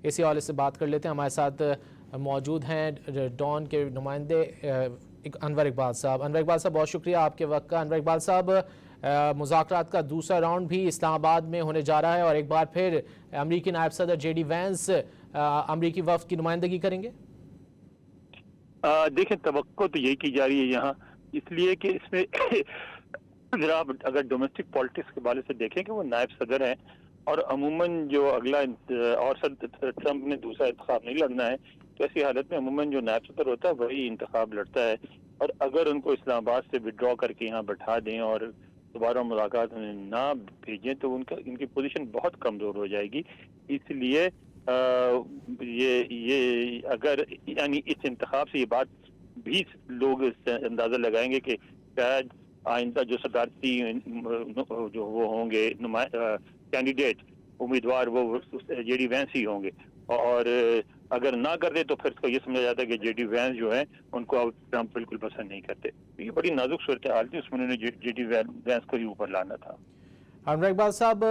اسی حوالے سے بات کر لیتے ہیں. ہمارے ساتھ موجود ہیں ڈان کے نمائندے انور اقبال صاحب. انور اقبال صاحب بہت شکریہ آپ کے وقت کا. انور اقبال صاحب مذاکرات کا دوسرا راؤنڈ بھی اسلام آباد میں ہونے جا رہا ہے اور ایک بار پھر امریکی نائب صدر جے ڈی وینس امریکی وفد کی نمائندگی کریں گے. دیکھیں توقع تو یہی کی جا رہی ہے یہاں، اس لیے کہ اس میں ذرا اگر ڈومیسٹک پالیٹکس کے بارے سے دیکھیں کہ وہ نائب صدر ہیں اور عموماً جو اگلا اور ٹرمپ نے دوسرا انتخاب نہیں لڑنا ہے، تو ایسی حالت میں عموماً جو نائب صدر ہوتا ہے وہی انتخاب لڑتا ہے. اور اگر ان کو اسلام آباد سے وڈرا کر کے یہاں بٹھا دیں اور دوبارہ ملاقات میں نہ بھیجیں تو ان کی پوزیشن بہت کمزور ہو جائے گی. اس لیے یہ اگر یعنی اس انتخاب سے یہ بات بھی لوگ اندازہ لگائیں گے کہ شاید آئندہ جو صدارتی جو وہ ہوں گے کینڈیڈیٹ امیدوار وہ جے ڈی وینس ہی ہوں گے، اور اگر نہ کر دے تو پھر تو یہ سمجھا جاتا ہے کہ جے ڈی وینس جو ہیں ان کو اب ٹرمپ بالکل پسند نہیں کرتے. یہ بڑی نازک صورتحال تھی، اس میں انہوں نے جے ڈی وینس کو ہی اوپر لانا تھا. انور اقبال صاحب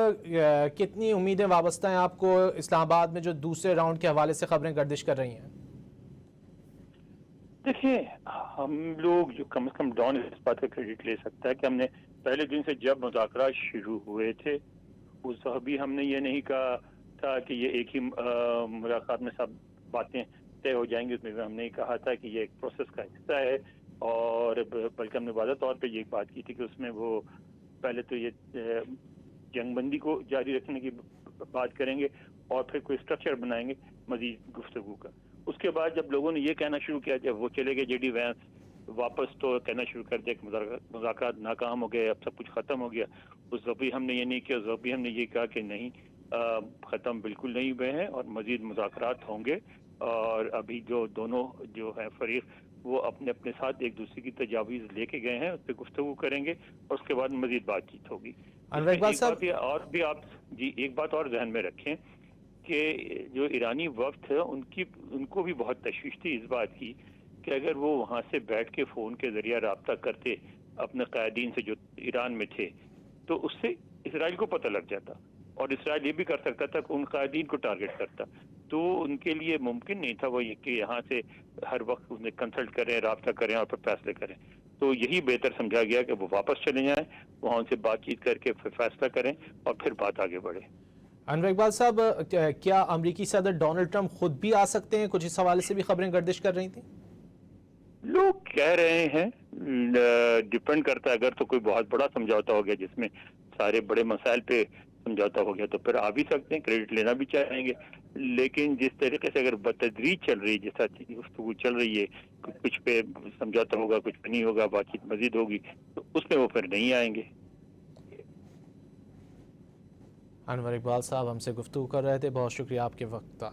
کتنی امیدیں وابستہ ہیں آپ کو اسلام آباد میں جو دوسرے راؤنڈ کے حوالے سے خبریں گردش کر رہی ہیں؟ دیکھیے ہم لوگ جو کم از کم ڈان اس بات کا کریڈٹ لے سکتا ہے کہ ہم نے پہلے دن سے جب مذاکرات شروع ہوئے تھے اس وقت بھی ہم نے یہ نہیں کہا تھا کہ یہ ایک ہی ملاقات میں سب باتیں طے ہو جائیں گی. اس میں ہم نے کہا تھا کہ یہ ایک پروسیس کا حصہ ہے، اور بلکہ ہم نے واضح طور پہ یہ بات کی تھی کہ اس میں وہ پہلے تو یہ جنگ بندی کو جاری رکھنے کی بات کریں گے اور پھر کوئی اسٹرکچر بنائیں گے مزید گفتگو کا. اس کے بعد جب لوگوں نے یہ کہنا شروع کیا، جب وہ چلے گئے جے ڈی وینس واپس تو کہنا شروع کر دیا کہ مذاکرات ناکام ہو گئے، اب سب کچھ ختم ہو گیا. اس وقت بھی ہم نے یہ نہیں کیا، اس وقت بھی ہم نے یہ کہا کہ نہیں، ختم بالکل نہیں ہوئے ہیں اور مزید مذاکرات ہوں گے. اور ابھی جو دونوں جو ہیں فریق وہ اپنے اپنے ساتھ ایک دوسرے کی تجاویز لے کے گئے ہیں، اس پہ گفتگو کریں گے اور اس کے بعد مزید بات چیت ہوگی. انور اقبال صاحب اور بھی آپ ایک بات اور ذہن میں رکھیں کہ جو ایرانی وفد ہے ان کو بھی بہت تشویش تھی اس بات کی کہ اگر وہ وہاں سے بیٹھ کے فون کے ذریعہ رابطہ کرتے اپنے قائدین سے جو ایران میں تھے تو اس سے اسرائیل کو پتہ لگ جاتا اور اسرائیل یہ بھی کر سکتا تھا کہ ان قائدین کو ٹارگٹ کرتا. تو ان کے لیے ممکن نہیں تھا وہ یہ کہ یہاں سے ہر وقت انہیں کنسلٹ کریں، رابطہ کریں اور پھر فیصلے کریں. تو یہی بہتر سمجھا گیا کہ وہ واپس چلے جائیں، وہاں ان سے بات چیت کر کے پھر فیصلہ کریں اور پھر بات آگے بڑھے. انور اقبال صاحب کیا امریکی صدر ڈونلڈ ٹرمپ خود بھی آ سکتے ہیں؟ کچھ اس حوالے سے بھی خبریں گردش کر رہی تھیں. لوگ کہہ رہے ہیں، ڈیپینڈ کرتا ہے. اگر تو کوئی بہت بڑا سمجھوتا ہو گیا جس میں سارے بڑے مسائل پہ سمجھوتا ہو گیا تو پھر آ بھی سکتے ہیں، کریڈٹ لینا بھی چاہیں گے. لیکن جس طریقے سے اگر بتدریج چل رہی ہے، جیسا گفتگو چل رہی ہے، کچھ پہ سمجھوتا ہوگا کچھ پہ نہیں ہوگا، بات چیت مزید ہوگی تو اس میں وہ پھر نہیں آئیں گے. انور اقبال صاحب ہم سے گفتگو کر رہے تھے، بہت شکریہ آپ کے وقت کا.